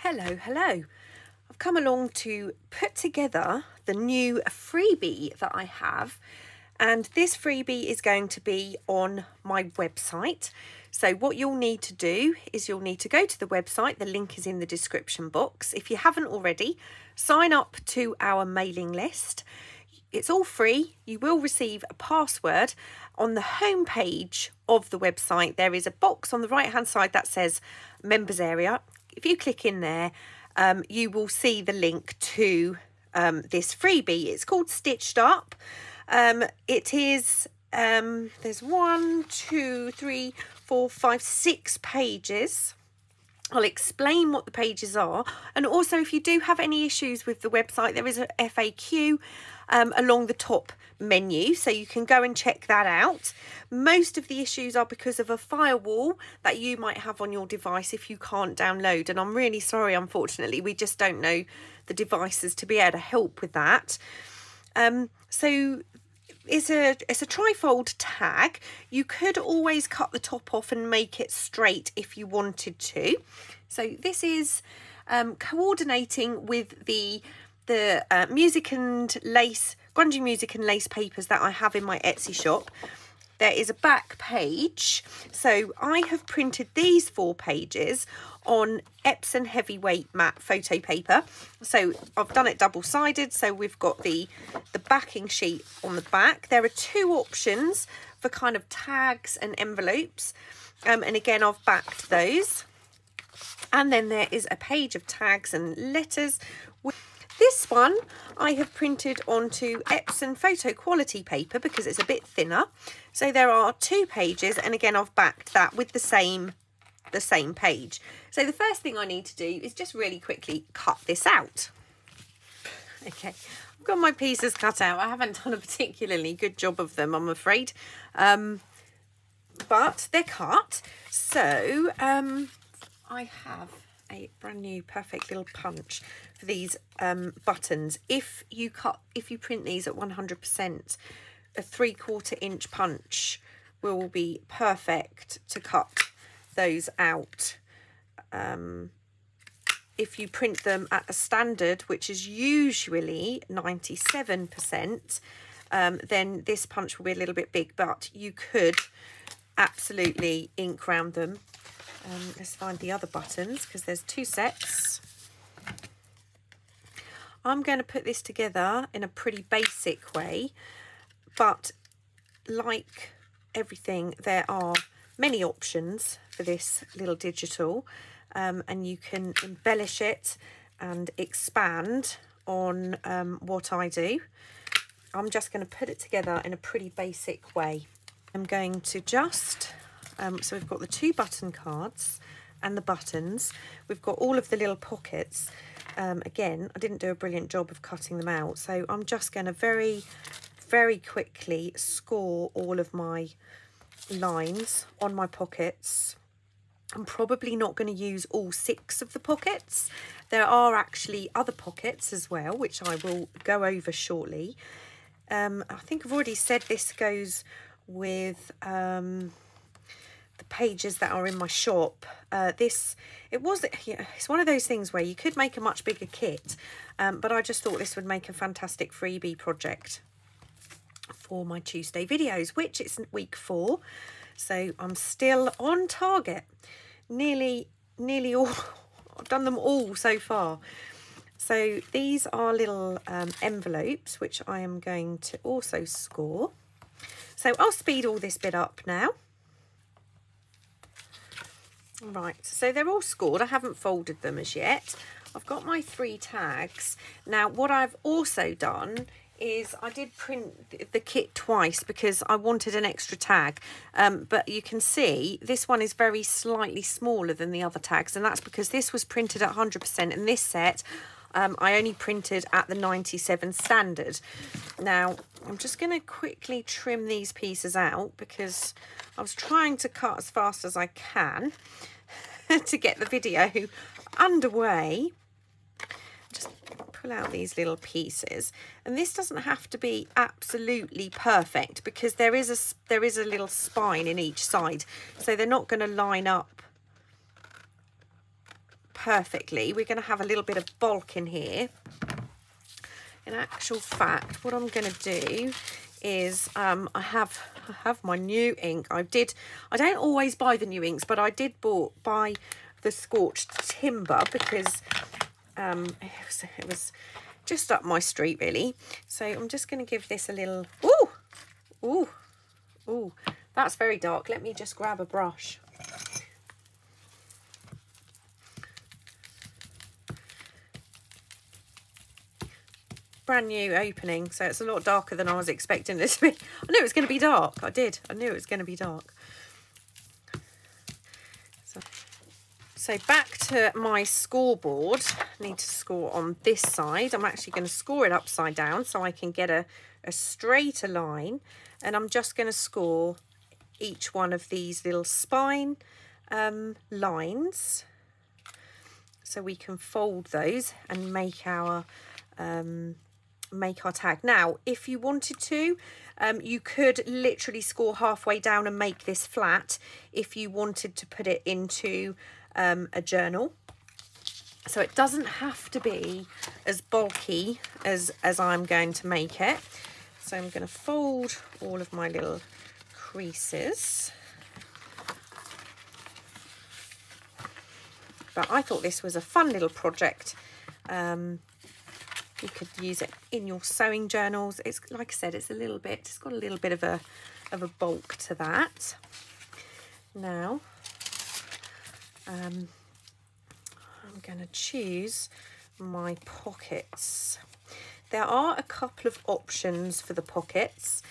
Hello. I've come along to put together the new freebie that I have, and this freebie is going to be on my website. So what you'll need to do is you'll need to go to the website. The link is in the description box. If you haven't already, sign up to our mailing list. It's all free. You will receive a password. On the home page of the website, there is a box on the right hand side that says members area. If you click in there, you will see the link to this freebie. It's called Stitched Up. It is, there's 6 pages. I'll explain what the pages are, and also if you do have any issues with the website, there is a FAQ along the top menu, so you can go and check that out. Most of the issues are because of a firewall that you might have on your device if you can't download, and I'm really sorry, unfortunately we just don't know the devices to be able to help with that. So it's a trifold tag. You could always cut the top off and make it straight if you wanted to. So this is coordinating with the music and lace, grungy music and lace papers that I have in my Etsy shop. There is a back page. So I have printed these 4 pages on Epson heavyweight matte photo paper. So I've done it double-sided, so we've got the backing sheet on the back. There are 2 options for kind of tags and envelopes, and again I've backed those. And then there is a page of tags and letters. This one I have printed onto Epson photo quality paper because it's a bit thinner. So there are 2 pages, and again I've backed that with the same page. So the first thing I need to do is just really quickly cut this out. Okay, I've got my pieces cut out. I haven't done a particularly good job of them, I'm afraid, but they're cut. So I have a brand new perfect little punch for these buttons. If you print these at 100%, a 3/4 inch punch will be perfect to cut those out. If you print them at a standard, which is usually 97%, then this punch will be a little bit big, but you could absolutely ink round them. Let's find the other buttons because there's 2 sets. I'm going to put this together in a pretty basic way, but like everything, there are many options for this little digital, and you can embellish it and expand on what I do. I'm just going to put it together in a pretty basic way. I'm going to just so we've got the 2 button cards and the buttons. We've got all of the little pockets. Again, I didn't do a brilliant job of cutting them out, so I'm just going to very quickly score all of my lines on my pockets. I'm probably not going to use all 6 of the pockets. There are actually other pockets as well, which I will go over shortly. I think I've already said this goes with the pages that are in my shop. It's one of those things where you could make a much bigger kit, but I just thought this would make a fantastic freebie project for my Tuesday videos, which it's week 4, so I'm still on target. Nearly all. I've done them all so far. So these are little envelopes, which I am going to also score. So I'll speed all this bit up now. Right, so they're all scored. I haven't folded them as yet. I've got my 3 tags. Now, what I've also done is I did print the kit twice because I wanted an extra tag. But you can see this one is very slightly smaller than the other tags, and that's because this was printed at 100%, and this set I only printed at the 97 standard. Now, I'm just going to quickly trim these pieces out because I was trying to cut as fast as I can to get the video underway. Just pull out these little pieces, and this doesn't have to be absolutely perfect because there is a little spine in each side, so they're not going to line up perfectly. We're going to have a little bit of bulk in here. In actual fact, what I'm going to do is I have my new ink. I don't always buy the new inks, but I did buy the Scorched Timber because it was just up my street really. So I'm just going to give this a little, ooh, that's very dark. Let me just grab a brush. Brand new opening, so it's a lot darker than I was expecting this to be. I knew it was going to be dark. I knew it was going to be dark. So back to my scoreboard. I need to score on this side. I'm actually going to score it upside down so I can get a straighter line, and I'm just going to score each one of these little spine lines so we can fold those and make our tag. Now if you wanted to, you could literally score halfway down and make this flat if you wanted to put it into a journal, so it doesn't have to be as bulky as I'm going to make it. So I'm going to fold all of my little creases, but I thought this was a fun little project. You could use it in your sewing journals. It's like I said, it's got a little bit of a bulk to that. Now I'm going to choose my pockets. There are a couple of options for the pockets.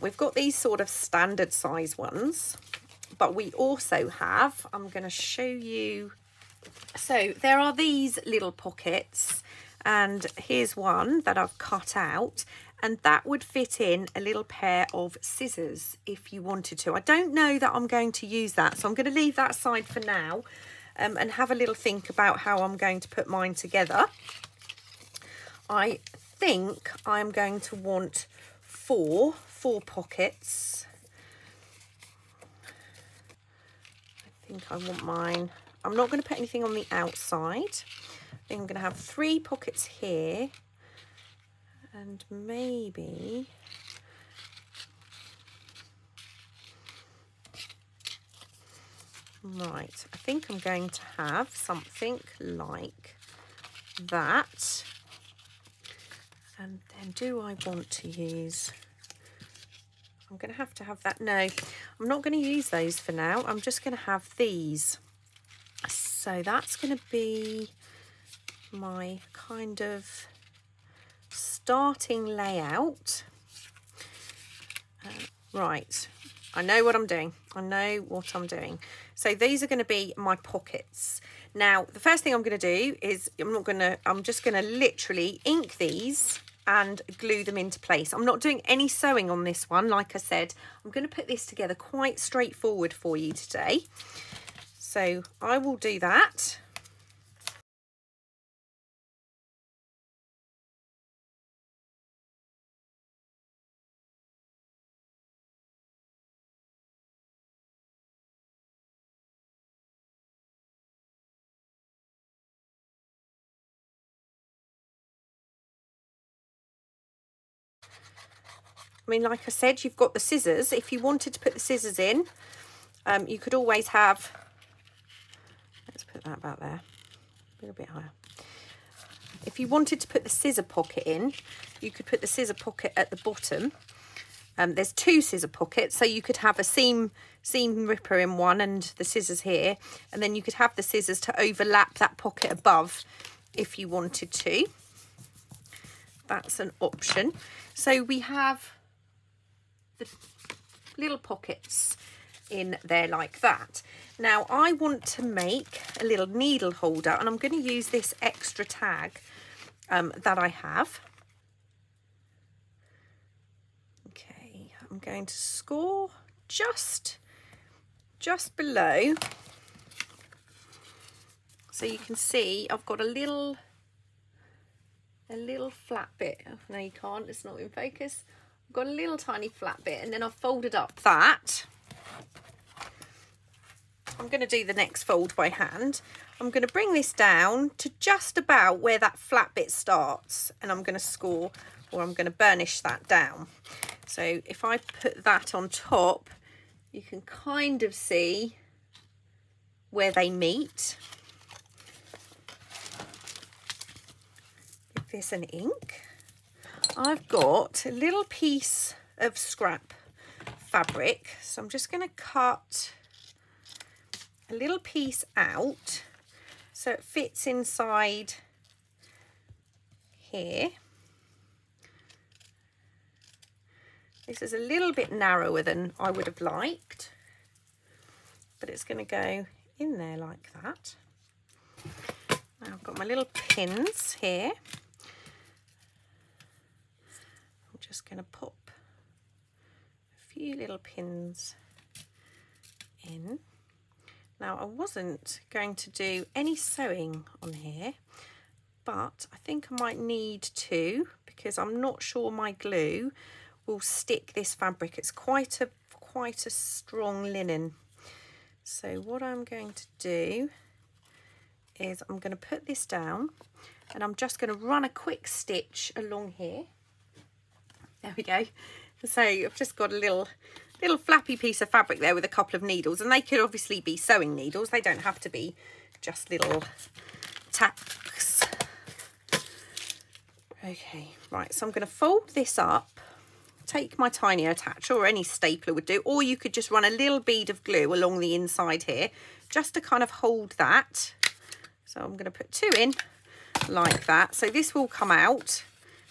We've got these sort of standard size ones, but we also have, I'm going to show you. So there are these little pockets, and here's one that I've cut out, and that would fit in a little pair of scissors if you wanted to. I don't know that I'm going to use that, so I'm going to leave that aside for now and have a little think about how I'm going to put mine together. I think I'm going to want four pockets. I think I want mine. I'm not going to put anything on the outside. I think I'm going to have 3 pockets here, and maybe right, I think I'm going to have something like that. And then do I want to use, I'm going to have that. No, I'm not going to use those for now. I'm just going to have these. So that's going to be my kind of starting layout. Right, I know what I'm doing. So these are going to be my pockets. Now, the first thing I'm going to do is I'm just going to literally ink these and glue them into place. I'm not doing any sewing on this one. Like I said, I'm going to put this together quite straightforward for you today. So I will do that. I mean, like I said, you've got the scissors. If you wanted to put the scissors in, you could always have, let's put that about there, a little bit higher. If you wanted to put the scissor pocket in, you could put the scissor pocket at the bottom. There's 2 scissor pockets, so you could have a seam ripper in one and the scissors here, and then you could have the scissors to overlap that pocket above if you wanted to. That's an option. So we have the little pockets in there like that. Now I want to make a little needle holder, and I'm going to use this extra tag that I have. Okay, I'm going to score just below, so you can see I've got a little flat bit. Oh, no, you can't, it's not in focus. I've got a little tiny flat bit, and then I've folded up that. I'm going to do the next fold by hand. I'm going to bring this down to just about where that flat bit starts, and I'm going to score, or I'm going to burnish that down. So if I put that on top, you can kind of see where they meet. Give this an ink. I've got a little piece of scrap fabric, so I'm just going to cut a little piece out so it fits inside here. This is a little bit narrower than I would have liked, but it's going to go in there like that. Now I've got my little pins here. I'm just going to pop a few little pins in. Now I wasn't going to do any sewing on here, but I think I might need to, because I'm not sure my glue will stick this fabric. It's quite a strong linen. So what I'm going to do is I'm going to put this down, and I'm just going to run a quick stitch along here. There we go. So I've just got a little flappy piece of fabric there with a couple of needles, and they could obviously be sewing needles. They don't have to be just little tacks. Okay, right, so I'm going to fold this up, take my tiny attacher, or any stapler would do, or you could just run a little bead of glue along the inside here just to kind of hold that. So I'm going to put 2 in like that. So this will come out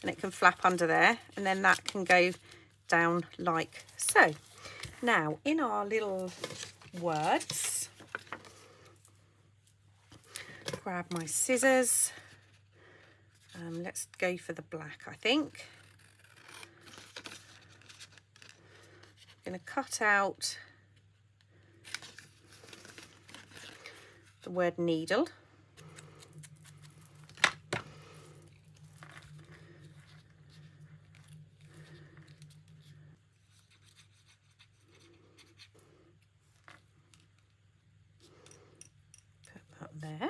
and it can flap under there, and then that can go down like so. Now in our little words, grab my scissors. Let's go for the black, I think. I'm going to cut out the word needle. There,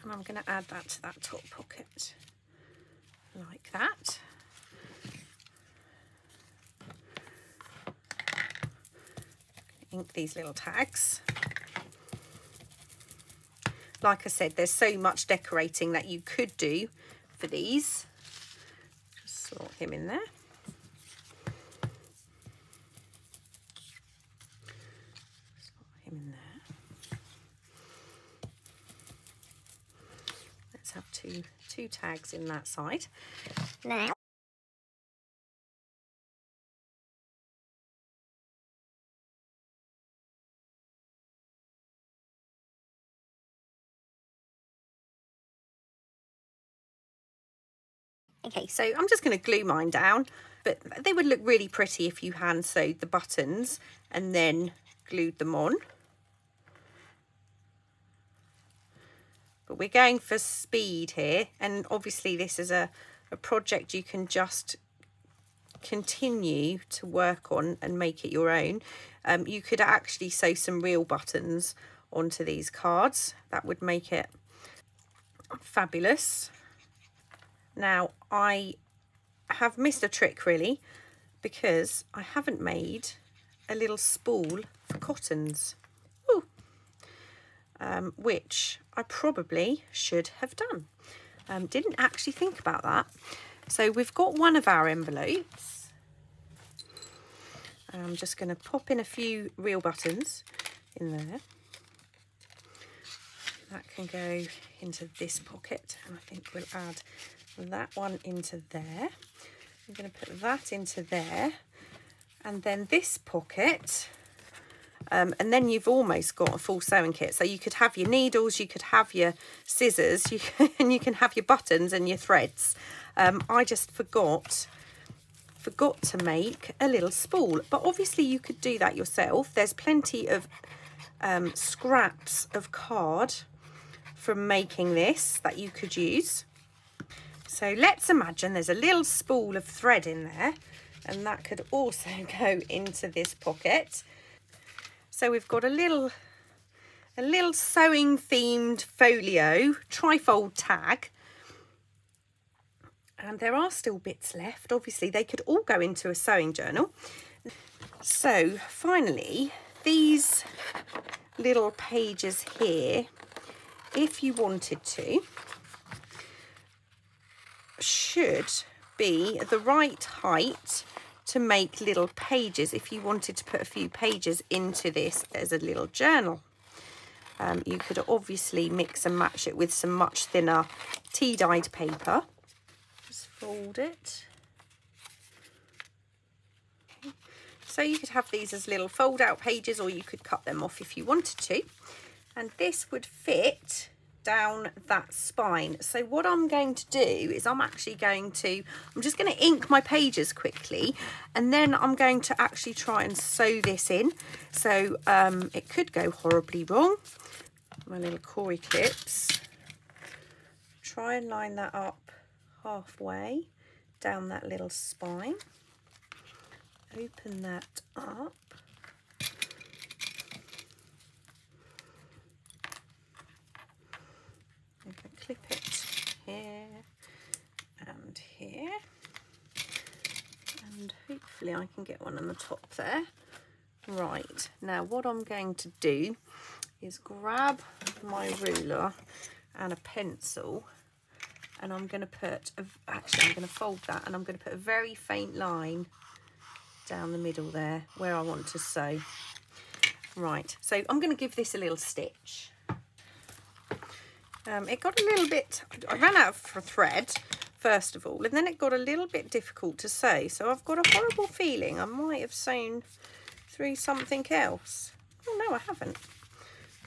and I'm going to add that to that top pocket like that. Ink these little tags. Like I said, there's so much decorating that you could do for these. Just slot him in there. In there. Let's have two tags in that side. Now okay, so I'm just going to glue mine down, but they would look really pretty if you hand sewed the buttons and then glued them on. But we're going for speed here, and obviously this is a project you can just continue to work on and make it your own. You could actually sew some real buttons onto these cards. That would make it fabulous. Now I have missed a trick really, because I haven't made a little spool for cottons. Ooh. Which I probably should have done. Didn't actually think about that. So we've got one of our envelopes. I'm just going to pop in a few real buttons in there. That can go into this pocket, and I think we'll add that one into there. I'm going to put that into there, and then this pocket. And then you've almost got a full sewing kit. So you could have your needles, you could have your scissors, and you can have your buttons and your threads. I just forgot to make a little spool, but obviously you could do that yourself. There's plenty of scraps of card from making this that you could use. So let's imagine there's a little spool of thread in there. and that could also go into this pocket. So we've got a little sewing themed folio trifold tag, and there are still bits left. Obviously they could all go into a sewing journal. So finally, these little pages here, if you wanted to, should be the right height to make little pages if you wanted to put a few pages into this as a little journal. You could obviously mix and match it with some much thinner tea-dyed paper. Just fold it. Okay. So you could have these as little fold-out pages, or you could cut them off if you wanted to. And this would fit down that spine. So what I'm going to do is I'm just going to ink my pages quickly, and then I'm going to actually try and sew this in. So it could go horribly wrong. My little Cory clips. Try and line that up halfway down that little spine. Open that up. I'm going to clip it here and here, and hopefully I can get one on the top there. Right, now what I'm going to do is grab my ruler and a pencil, and I'm going to put actually I'm going to fold that, and I'm going to put a very faint line down the middle there where I want to sew. Right, so I'm going to give this a little stitch. It got a little bit, I ran out of thread first of all, and then it got a little bit difficult to sew, so I've got a horrible feeling I might have sewn through something else. Oh no, I haven't.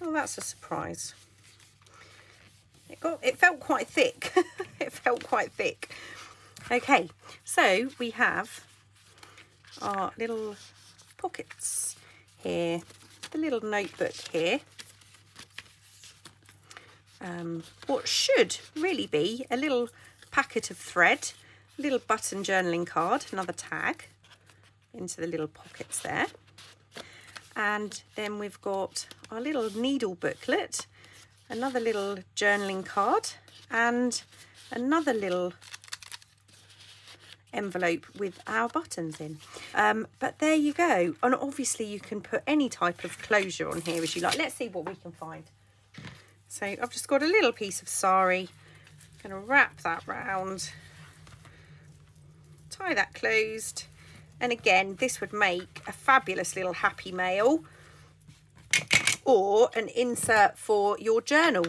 Oh, that's a surprise. It felt quite thick. It felt quite thick. Okay, so we have our little pockets here, the little notebook here. What should really be a little packet of thread, a little button journaling card, another tag into the little pockets there. And then we've got our little needle booklet, another little journaling card, and another little envelope with our buttons in. But there you go. And obviously you can put any type of closure on here as you like. Let's see what we can find. So I've just got a little piece of sari. I'm going to wrap that round, tie that closed, and again this would make a fabulous little happy mail or an insert for your journal.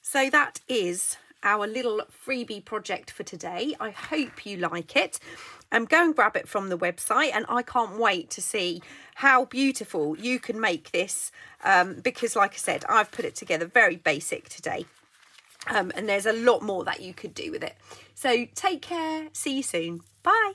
So that is our little freebie project for today. I hope you like it. Go and grab it from the website, and I can't wait to see how beautiful you can make this, because like I said, I've put it together very basic today, and there's a lot more that you could do with it. So take care, see you soon, bye.